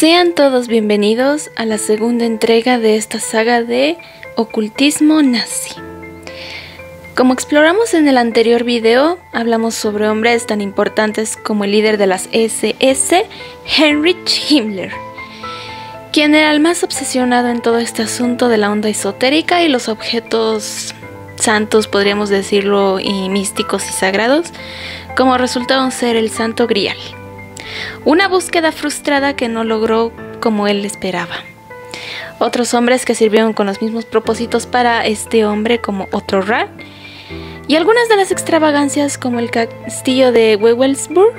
Sean todos bienvenidos a la segunda entrega de esta saga de ocultismo nazi. Como exploramos en el anterior video, hablamos sobre hombres tan importantes como el líder de las SS, Heinrich Himmler, quien era el más obsesionado en todo este asunto de la onda esotérica y los objetos santos, podríamos decirlo, y místicos y sagrados, como resultado ser el Santo Grial. Una búsqueda frustrada que no logró como él esperaba. Otros hombres que sirvieron con los mismos propósitos para este hombre, como Otto Rahn, y algunas de las extravagancias como el castillo de Wewelsburg,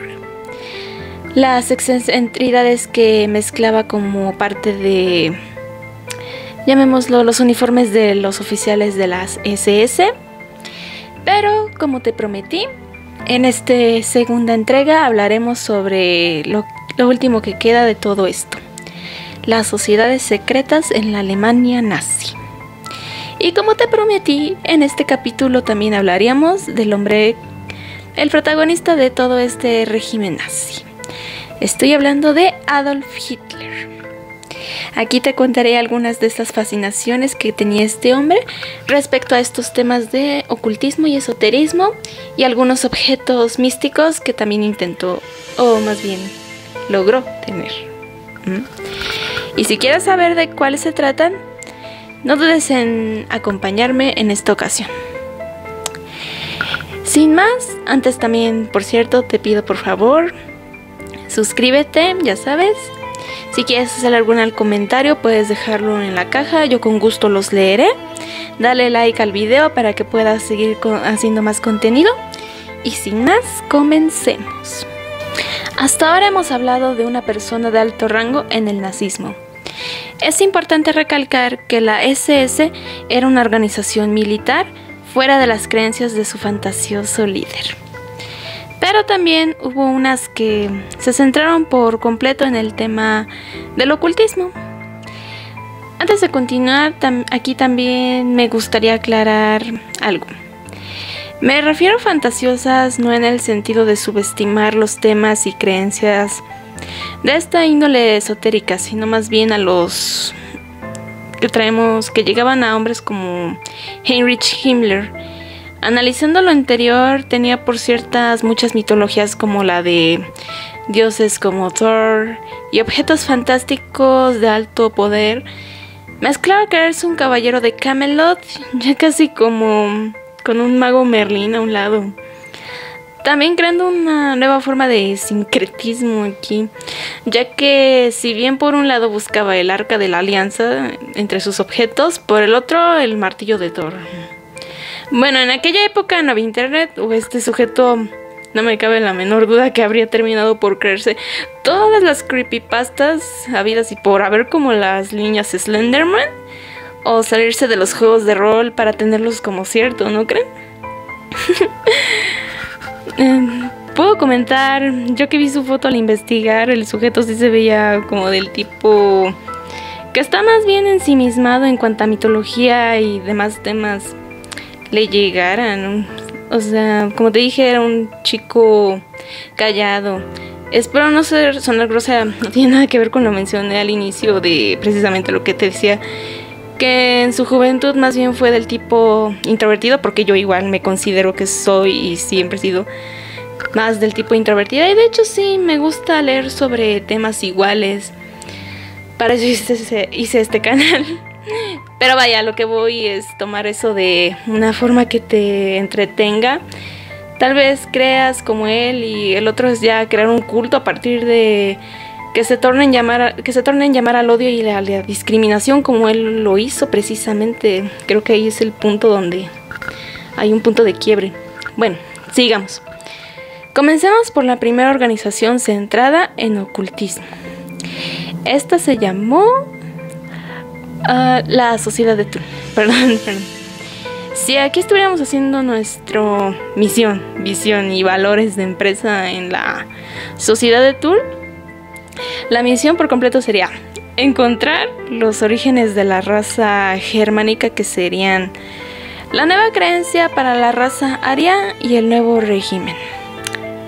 las excentricidades que mezclaba como parte de, llamémoslo, los uniformes de los oficiales de las SS. Pero como te prometí, en esta segunda entrega hablaremos sobre lo último que queda de todo esto: las sociedades secretas en la Alemania nazi. Y como te prometí, en este capítulo también hablaríamos del hombre, el protagonista de todo este régimen nazi. Estoy hablando de Adolf Hitler. Aquí te contaré algunas de estas fascinaciones que tenía este hombre respecto a estos temas de ocultismo y esoterismo, y algunos objetos místicos que también intentó, o más bien logró tener. Y si quieres saber de cuáles se tratan, no dudes en acompañarme en esta ocasión. Sin más, antes también, por cierto, te pido por favor, suscríbete, ya sabes. Si quieres hacer algún comentario, puedes dejarlo en la caja, yo con gusto los leeré. Dale like al video para que puedas seguir haciendo más contenido. Y sin más, comencemos. Hasta ahora hemos hablado de una persona de alto rango en el nazismo. Es importante recalcar que la SS era una organización militar fuera de las creencias de su fantasioso líder. Pero también hubo unas que se centraron por completo en el tema del ocultismo. Antes de continuar, aquí también me gustaría aclarar algo. Me refiero a fantasiosas no en el sentido de subestimar los temas y creencias de esta índole esotérica, sino más bien a los que llegaban a hombres como Heinrich Himmler. Analizando lo anterior, tenía por ciertas muchas mitologías como la de dioses como Thor y objetos fantásticos de alto poder. Mezclaba creerse un caballero de Camelot, ya casi como con un mago Merlín a un lado. También creando una nueva forma de sincretismo aquí, ya que si bien por un lado buscaba el arca de la alianza entre sus objetos, por el otro el martillo de Thor. Bueno, en aquella época no había internet, o este sujeto, no me cabe la menor duda que habría terminado por creerse todas las creepypastas habidas y por haber, como las líneas Slenderman, o salirse de los juegos de rol para tenerlos como cierto, ¿no creen? Puedo comentar, yo que vi su foto al investigar, el sujeto sí se veía como del tipo que está más bien ensimismado en cuanto a mitología y demás temas le llegaran. O sea, como te dije, era un chico callado. Espero no sonar grosera, no tiene nada que ver con lo mencioné al inicio de precisamente lo que te decía, que en su juventud más bien fue del tipo introvertido, porque yo igual me considero que soy y siempre he sido más del tipo introvertida, y de hecho sí, me gusta leer sobre temas iguales. Para eso hice este canal. Pero vaya, lo que voy es tomar eso de una forma que te entretenga. Tal vez creas como él, y el otro es ya crear un culto a partir de que se tornen llamar al odio y a la discriminación, como él lo hizo precisamente. Creo que ahí es el punto donde hay un punto de quiebre. Bueno, sigamos. Comencemos por la primera organización centrada en ocultismo. Esta se llamó la Sociedad de Thule. Perdón. Si aquí estuviéramos haciendo nuestra misión, visión y valores de empresa en la Sociedad de Thule, la misión por completo sería encontrar los orígenes de la raza germánica, que serían la nueva creencia para la raza aria y el nuevo régimen.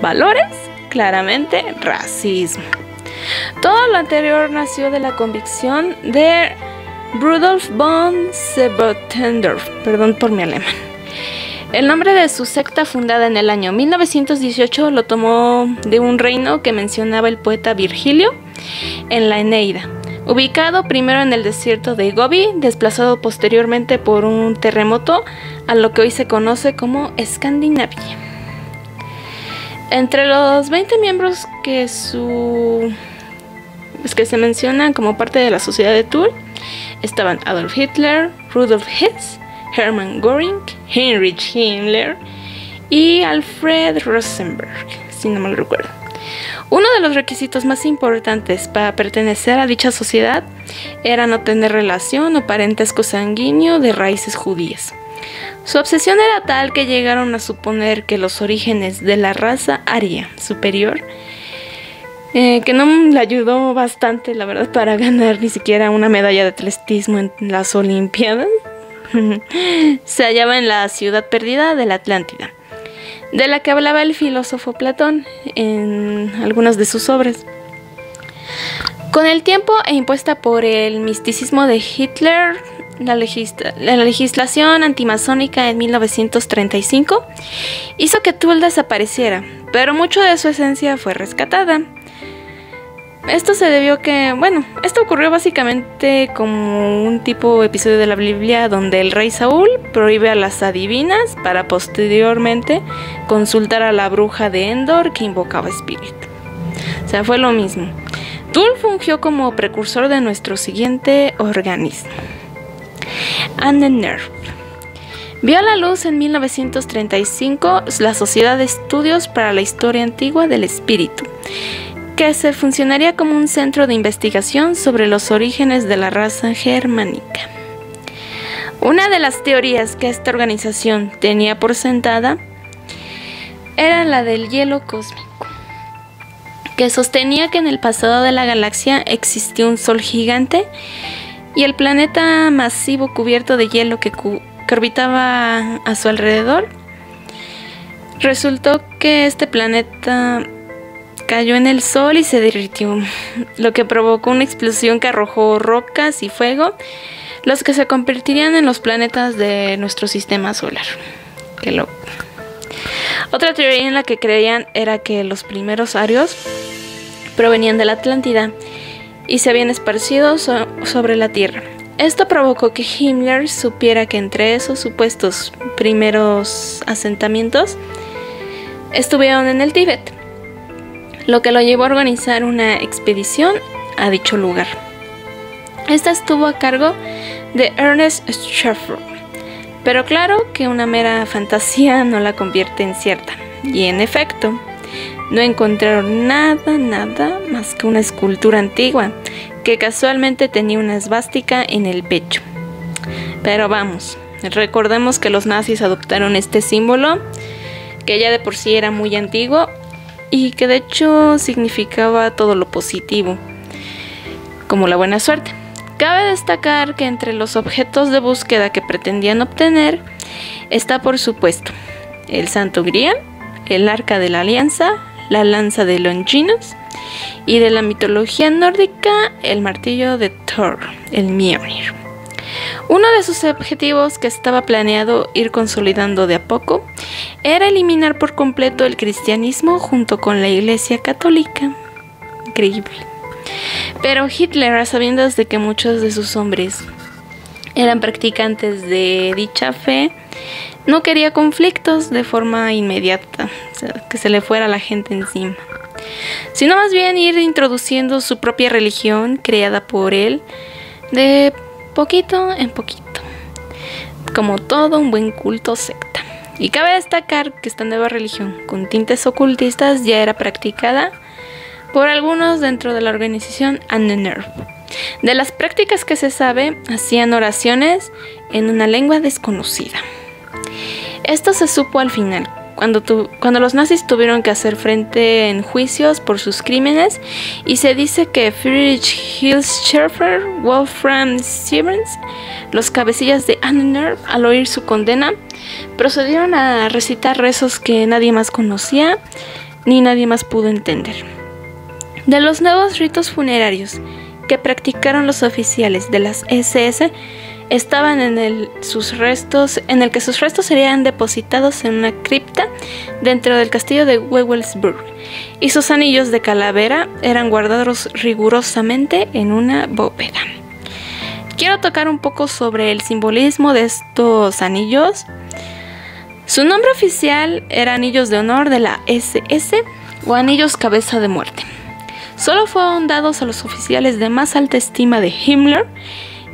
Valores, claramente racismo. Todo lo anterior nació de la convicción de Rudolf von Sebotendorf, perdón por mi alemán. El nombre de su secta, fundada en el año 1918, lo tomó de un reino que mencionaba el poeta Virgilio en la Eneida, ubicado primero en el desierto de Gobi, desplazado posteriormente por un terremoto a lo que hoy se conoce como Escandinavia. Entre los 20 miembros que se mencionan como parte de la sociedad de Thule estaban Adolf Hitler, Rudolf Hess, Hermann Göring, Heinrich Himmler y Alfred Rosenberg, si no mal recuerdo. Uno de los requisitos más importantes para pertenecer a dicha sociedad era no tener relación o parentesco sanguíneo de raíces judías. Su obsesión era tal que llegaron a suponer que los orígenes de la raza aria superior, que no le ayudó bastante, la verdad, para ganar ni siquiera una medalla de atletismo en las Olimpiadas, se hallaba en la ciudad perdida de la Atlántida, de la que hablaba el filósofo Platón en algunas de sus obras. Con el tiempo e impuesta por el misticismo de Hitler, la legislación antimasónica en 1935 hizo que Thule desapareciera, pero mucho de su esencia fue rescatada. Esto se debió a que, esto ocurrió básicamente como un tipo episodio de la Biblia donde el rey Saúl prohíbe a las adivinas para posteriormente consultar a la bruja de Endor que invocaba espíritu. O sea, fue lo mismo. Thule fungió como precursor de nuestro siguiente organismo, Ahnenerbe. Vio a la luz en 1935 la Sociedad de Estudios para la Historia Antigua del Espíritu, que se funcionaría como un centro de investigación sobre los orígenes de la raza germánica. Una de las teorías que esta organización tenía por sentada era la del hielo cósmico, que sostenía que en el pasado de la galaxia existió un sol gigante y el planeta masivo cubierto de hielo que orbitaba a su alrededor. Resultó que este planeta cayó en el sol y se derritió, lo que provocó una explosión que arrojó rocas y fuego, los que se convertirían en los planetas de nuestro sistema solar. Qué loco. Otra teoría en la que creían era que los primeros arios provenían de la Atlántida y se habían esparcido sobre la Tierra. Esto provocó que Himmler supiera que entre esos supuestos primeros asentamientos estuvieron en el Tíbet, lo que lo llevó a organizar una expedición a dicho lugar. Esta estuvo a cargo de Ernest Schäfer, pero claro que una mera fantasía no la convierte en cierta, y en efecto, no encontraron nada más que una escultura antigua que casualmente tenía una esvástica en el pecho. Pero vamos, recordemos que los nazis adoptaron este símbolo, que ya de por sí era muy antiguo, y que de hecho significaba todo lo positivo, como la buena suerte. Cabe destacar que entre los objetos de búsqueda que pretendían obtener está, por supuesto, el Santo Grial, el Arca de la Alianza, la lanza de Longinus y de la mitología nórdica, el martillo de Thor, el Mjolnir. Uno de sus objetivos, que estaba planeado ir consolidando de a poco, era eliminar por completo el cristianismo junto con la Iglesia Católica. Increíble. Pero Hitler, a sabiendas de que muchos de sus hombres eran practicantes de dicha fe, no quería conflictos de forma inmediata, o sea, que se le fuera la gente encima, sino más bien ir introduciendo su propia religión creada por él de poquito en poquito, como todo un buen culto secta. Y cabe destacar que esta nueva religión con tintes ocultistas ya era practicada por algunos dentro de la organización Ahnenerbe. De las prácticas que se sabe, hacían oraciones en una lengua desconocida. Esto se supo al final, cuando los nazis tuvieron que hacer frente en juicios por sus crímenes, y se dice que Friedrich Hilscherfer, Wolfram Siemens, los cabecillas de Ahnenerbe, al oír su condena, procedieron a recitar rezos que nadie más conocía ni nadie más pudo entender. De los nuevos ritos funerarios que practicaron los oficiales de las SS estaban en el que sus restos serían depositados en una cripta dentro del castillo de Wewelsburg, y sus anillos de calavera eran guardados rigurosamente en una bóveda. Quiero tocar un poco sobre el simbolismo de estos anillos. Su nombre oficial era Anillos de Honor de la SS o Anillos Cabeza de Muerte. Solo fueron dados a los oficiales de más alta estima de Himmler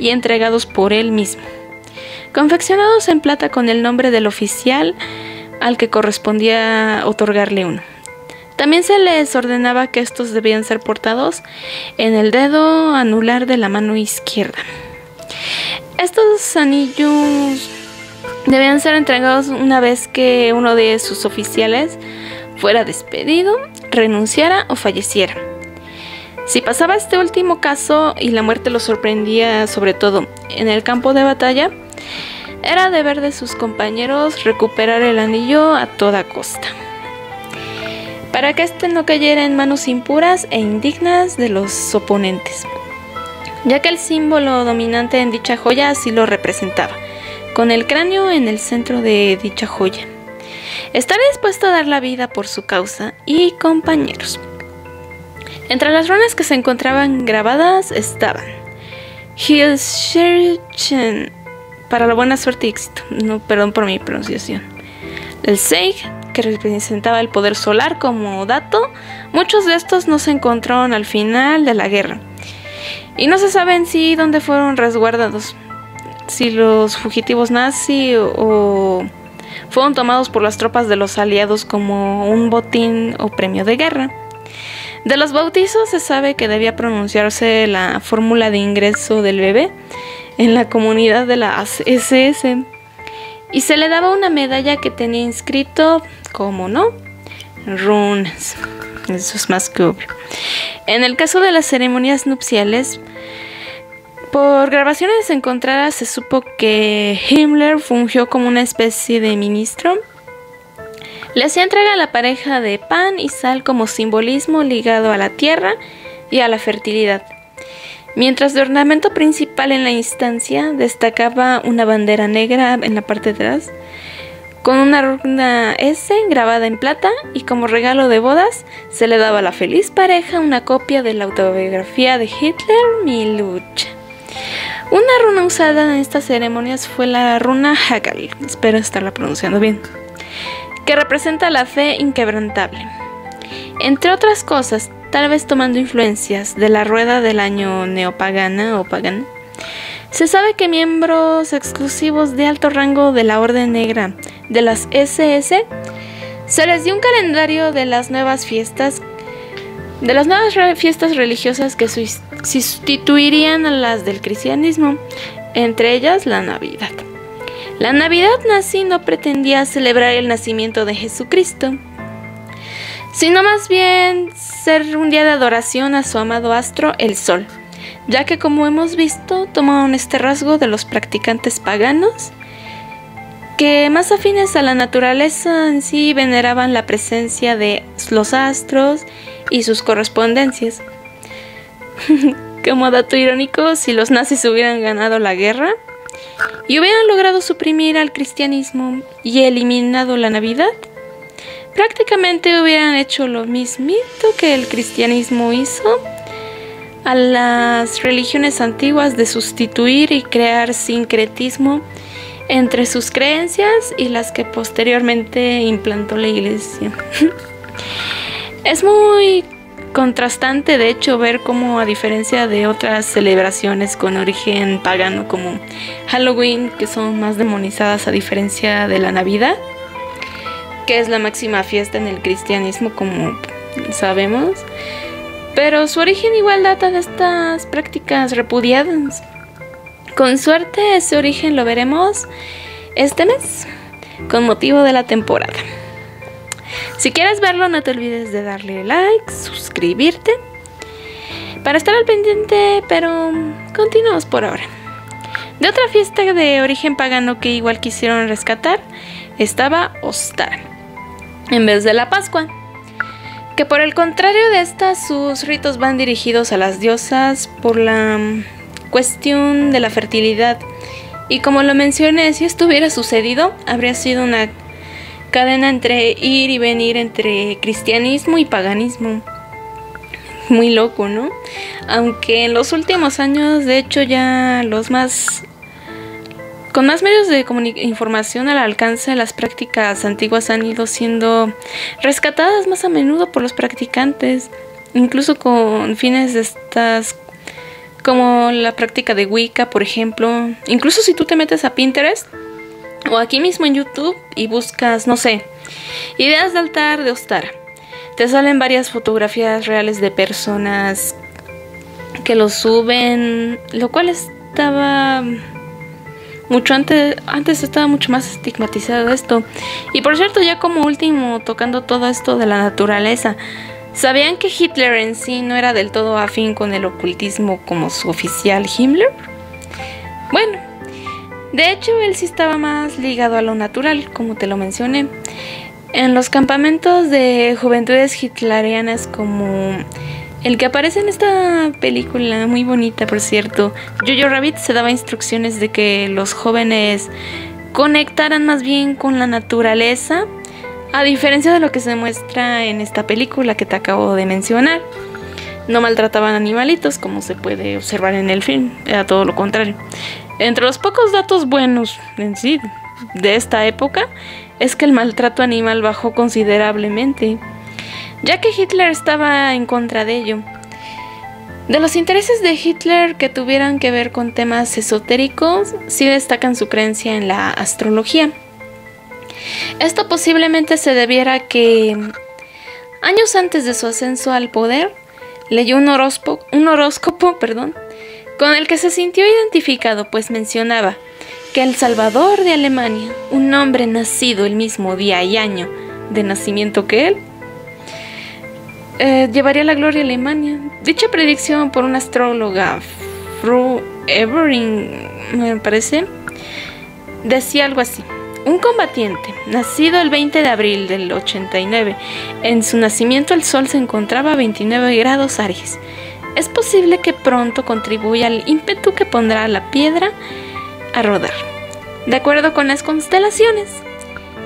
y entregados por él mismo, confeccionados en plata con el nombre del oficial al que correspondía otorgarle uno. También se les ordenaba que estos debían ser portados en el dedo anular de la mano izquierda. Estos anillos debían ser entregados una vez que uno de sus oficiales fuera despedido, renunciara o falleciera. Si pasaba este último caso y la muerte lo sorprendía sobre todo en el campo de batalla, era deber de sus compañeros recuperar el anillo a toda costa, para que éste no cayera en manos impuras e indignas de los oponentes, ya que el símbolo dominante en dicha joya así lo representaba, con el cráneo en el centro de dicha joya. Estar dispuesto a dar la vida por su causa y compañeros. Entre las runas que se encontraban grabadas estaban Hilschirchen, para la buena suerte y éxito, no, perdón por mi pronunciación. El Seig, que representaba el poder solar. Como dato, muchos de estos no se encontraron al final de la guerra, y no se sabe en sí dónde fueron resguardados, si los fugitivos nazis o fueron tomados por las tropas de los aliados como un botín o premio de guerra. De los bautizos se sabe que debía pronunciarse la fórmula de ingreso del bebé en la comunidad de la SS, y se le daba una medalla que tenía inscrito, como no, runas. Eso es más que obvio. En el caso de las ceremonias nupciales, por grabaciones encontradas se supo que Himmler fungió como una especie de ministro. Le hacía entrega a la pareja de pan y sal como simbolismo ligado a la tierra y a la fertilidad, mientras de ornamento principal en la instancia destacaba una bandera negra en la parte de atrás, con una runa S grabada en plata, y como regalo de bodas se le daba a la feliz pareja una copia de la autobiografía de Hitler, Mi lucha. Una runa usada en estas ceremonias fue la runa Hagal, espero estarla pronunciando bien, que representa la fe inquebrantable. Entre otras cosas, tal vez tomando influencias de la rueda del año neopagana o pagana, se sabe que miembros exclusivos de alto rango de la Orden Negra de las SS se les dio un calendario de las nuevas fiestas religiosas que sustituirían a las del cristianismo, entre ellas la Navidad. La Navidad nazi no pretendía celebrar el nacimiento de Jesucristo, sino más bien ser un día de adoración a su amado astro, el Sol, ya que, como hemos visto, tomaron este rasgo de los practicantes paganos, que más afines a la naturaleza en sí veneraban la presencia de los astros y sus correspondencias. Como dato irónico, si los nazis hubieran ganado la guerra y hubieran logrado suprimir al cristianismo y eliminado la Navidad, prácticamente hubieran hecho lo mismito que el cristianismo hizo a las religiones antiguas, de sustituir y crear sincretismo entre sus creencias y las que posteriormente implantó la Iglesia. Es muy contrastante, de hecho, ver cómo, a diferencia de otras celebraciones con origen pagano como Halloween, que son más demonizadas a diferencia de la Navidad, que es la máxima fiesta en el cristianismo, como sabemos, pero su origen igual data de estas prácticas repudiadas. Con suerte ese origen lo veremos este mes, con motivo de la temporada. Si quieres verlo, no te olvides de darle like, suscribirte, para estar al pendiente, pero continuamos por ahora. De otra fiesta de origen pagano que igual quisieron rescatar, estaba Ostara, en vez de la Pascua, Que por el contrario de estas, sus ritos van dirigidos a las diosas por la cuestión de la fertilidad. Y como lo mencioné, si esto hubiera sucedido, habría sido una cadena entre ir y venir entre cristianismo y paganismo. Muy loco, ¿no? Aunque en los últimos años, de hecho, ya con más medios de información al alcance, las prácticas antiguas han ido siendo rescatadas más a menudo por los practicantes, incluso con fines de estas, como la práctica de Wicca, por ejemplo. Incluso si tú te metes a Pinterest o aquí mismo en YouTube y buscas, no sé, ideas de altar de Ostara, te salen varias fotografías reales de personas que lo suben, lo cual estaba mucho antes estaba mucho más estigmatizado esto. Y por cierto, ya como último, tocando todo esto de la naturaleza, ¿sabían que Hitler en sí no era del todo afín con el ocultismo como su oficial Himmler? Bueno, de hecho él sí estaba más ligado a lo natural, como te lo mencioné. En los campamentos de juventudes hitlerianas como el que aparece en esta película, muy bonita por cierto, Jojo Rabbit, se daba instrucciones de que los jóvenes conectaran más bien con la naturaleza, a diferencia de lo que se muestra en esta película que te acabo de mencionar. No maltrataban animalitos, como se puede observar en el film, era todo lo contrario. Entre los pocos datos buenos en sí de esta época es que el maltrato animal bajó considerablemente, ya que Hitler estaba en contra de ello. De los intereses de Hitler que tuvieran que ver con temas esotéricos, sí destacan su creencia en la astrología. Esto posiblemente se debiera a que años antes de su ascenso al poder, leyó un horóscopo, con el que se sintió identificado, pues mencionaba que el Salvador de Alemania, un hombre nacido el mismo día y año de nacimiento que él, llevaría la gloria a Alemania. Dicha predicción por una astróloga, Frau Evering, me parece, decía algo así: un combatiente, nacido el 20 de abril del 89, en su nacimiento el sol se encontraba a 29 grados Aries. Es posible que pronto contribuya al ímpetu que pondrá a la piedra a rodar, de acuerdo con las constelaciones.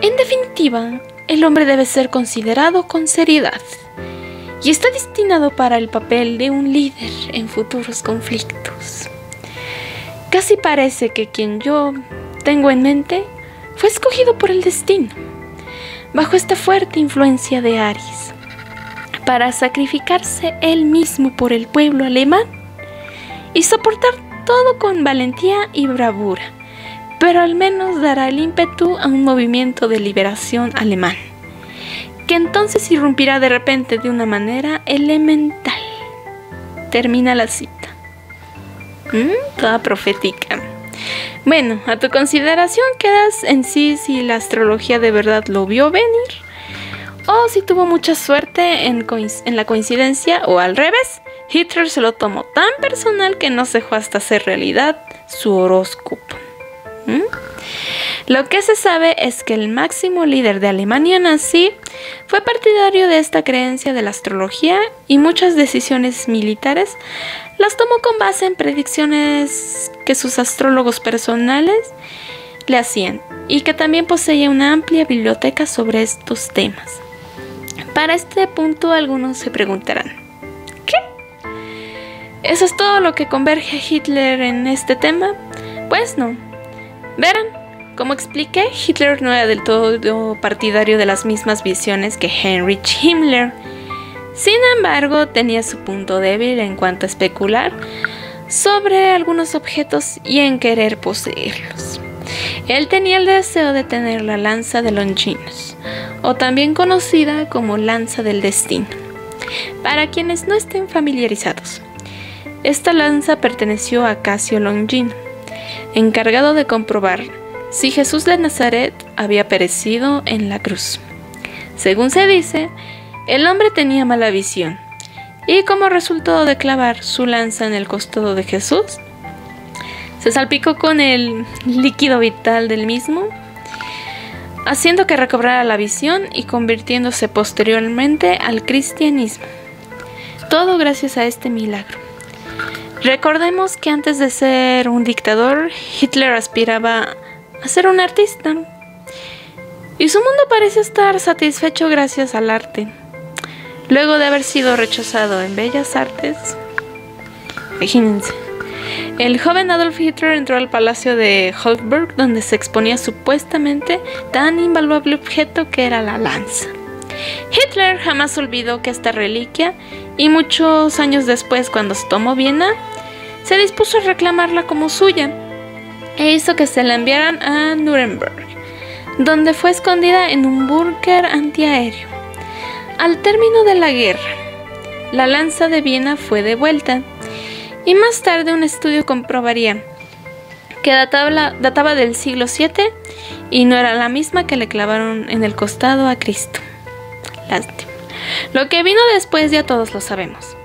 En definitiva, el hombre debe ser considerado con seriedad y está destinado para el papel de un líder en futuros conflictos. Casi parece que quien yo tengo en mente fue escogido por el destino, bajo esta fuerte influencia de Aries, para sacrificarse él mismo por el pueblo alemán y soportar todo con valentía y bravura, pero al menos dará el ímpetu a un movimiento de liberación alemán, que entonces irrumpirá de repente de una manera elemental. Termina la cita. Toda profética. Bueno, a tu consideración quedas en sí si la astrología de verdad lo vio venir, o si tuvo mucha suerte en la coincidencia, o al revés, Hitler se lo tomó tan personal que no se dejó hasta hacer realidad su horóscopo. Lo que se sabe es que el máximo líder de Alemania nazi fue partidario de esta creencia de la astrología y muchas decisiones militares las tomó con base en predicciones que sus astrólogos personales le hacían, y que también poseía una amplia biblioteca sobre estos temas. Para este punto algunos se preguntarán: ¿qué? ¿Eso es todo lo que converge a Hitler en este tema? Pues no. Verán, como expliqué, Hitler no era del todo partidario de las mismas visiones que Heinrich Himmler. Sin embargo, tenía su punto débil en cuanto a especular sobre algunos objetos y en querer poseerlos. Él tenía el deseo de tener la lanza de Longinus, o también conocida como lanza del destino. Para quienes no estén familiarizados, esta lanza perteneció a Casio Longino, encargado de comprobar si Jesús de Nazaret había perecido en la cruz. Según se dice, el hombre tenía mala visión, y como resultado de clavar su lanza en el costado de Jesús, se salpicó con el líquido vital del mismo, haciendo que recobrara la visión y convirtiéndose posteriormente al cristianismo. Todo gracias a este milagro. Recordemos que antes de ser un dictador, Hitler aspiraba a ser un artista. Y su mundo parece estar satisfecho gracias al arte. Luego de haber sido rechazado en Bellas Artes, imagínense, el joven Adolf Hitler entró al palacio de Hofburg, donde se exponía supuestamente tan invaluable objeto que era la lanza. Hitler jamás olvidó que esta reliquia, y muchos años después, cuando se tomó Viena, se dispuso a reclamarla como suya, e hizo que se la enviaran a Nuremberg, donde fue escondida en un búnker antiaéreo. Al término de la guerra, la lanza de Viena fue devuelta, y más tarde un estudio comprobaría que databa del siglo VII y no era la misma que le clavaron en el costado a Cristo. Lástima. Lo que vino después ya todos lo sabemos.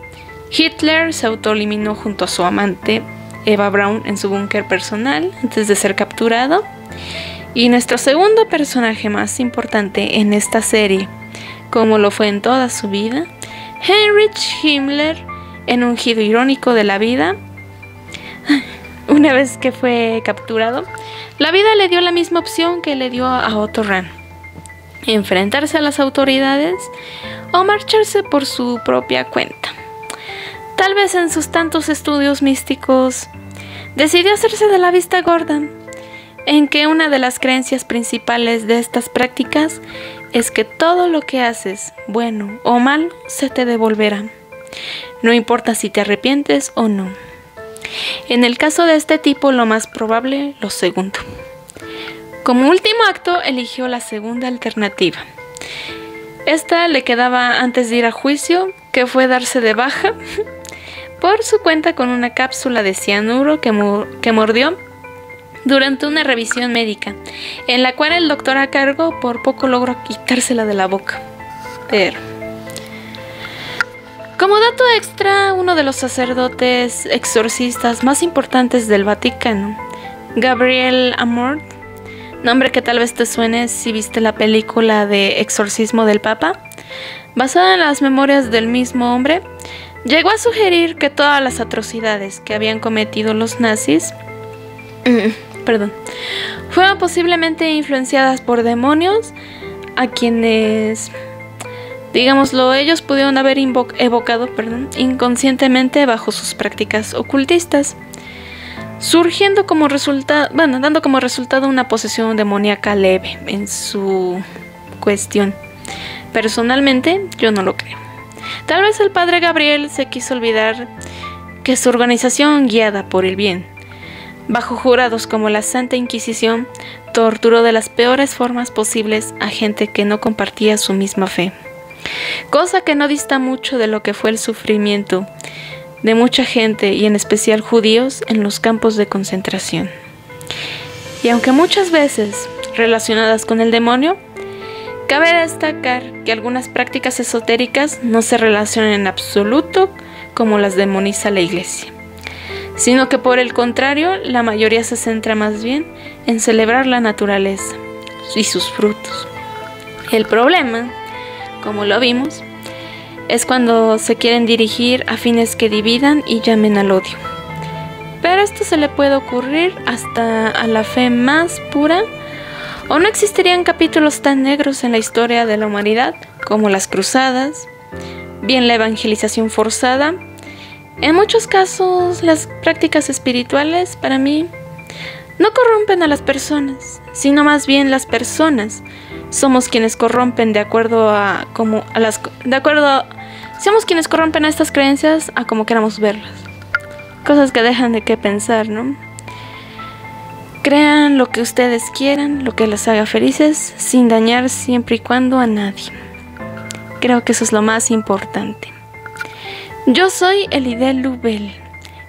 Hitler se autoeliminó junto a su amante Eva Braun en su búnker personal antes de ser capturado. Y nuestro segundo personaje más importante en esta serie, como lo fue en toda su vida, Heinrich Himmler, en un giro irónico de la vida, una vez que fue capturado, la vida le dio la misma opción que le dio a Otto Rahn: enfrentarse a las autoridades o marcharse por su propia cuenta. Tal vez en sus tantos estudios místicos decidió hacerse de la vista gorda, en que una de las creencias principales de estas prácticas es que todo lo que haces, bueno o malo, se te devolverá, no importa si te arrepientes o no. En el caso de este tipo, lo más probable, lo segundo. Como último acto, eligió la segunda alternativa. Esta le quedaba antes de ir a juicio, que fue darse de baja por su cuenta con una cápsula de cianuro que mordió durante una revisión médica, en la cual el doctor a cargo por poco logró quitársela de la boca. Pero, como dato extra, uno de los sacerdotes exorcistas más importantes del Vaticano, Gabriel Amorth, nombre que tal vez te suene si viste la película de Exorcismo del Papa, basada en las memorias del mismo hombre, llegó a sugerir que todas las atrocidades que habían cometido los nazis fueron posiblemente influenciadas por demonios a quienes, digámoslo, ellos pudieron haber evocado inconscientemente bajo sus prácticas ocultistas, surgiendo como resultado, dando como resultado una posesión demoníaca leve en su cuestión. Personalmente, yo no lo creo. Tal vez el padre Gabriel se quiso olvidar que su organización, guiada por el bien, bajo jurados como la Santa Inquisición, torturó de las peores formas posibles a gente que no compartía su misma fe, cosa que no dista mucho de lo que fue el sufrimiento de mucha gente, y en especial judíos, en los campos de concentración. Y aunque muchas veces relacionadas con el demonio, cabe destacar que algunas prácticas esotéricas no se relacionan en absoluto como las demoniza la Iglesia, sino que por el contrario, la mayoría se centra más bien en celebrar la naturaleza y sus frutos. El problema, como lo vimos, es cuando se quieren dirigir a fines que dividan y llamen al odio. Pero esto se le puede ocurrir hasta a la fe más pura, o no existirían capítulos tan negros en la historia de la humanidad como las cruzadas, bien la evangelización forzada. En muchos casos, las prácticas espirituales, para mí, no corrompen a las personas, sino más bien las personas somos quienes corrompen somos quienes corrompen a estas creencias a como queramos verlas. Cosas que dejan de qué pensar, ¿no? Crean lo que ustedes quieran, lo que les haga felices, sin dañar siempre y cuando a nadie. Creo que eso es lo más importante. Yo soy Elidel Lubel.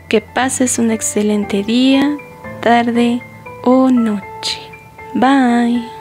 Que pases un excelente día, tarde o noche. Bye.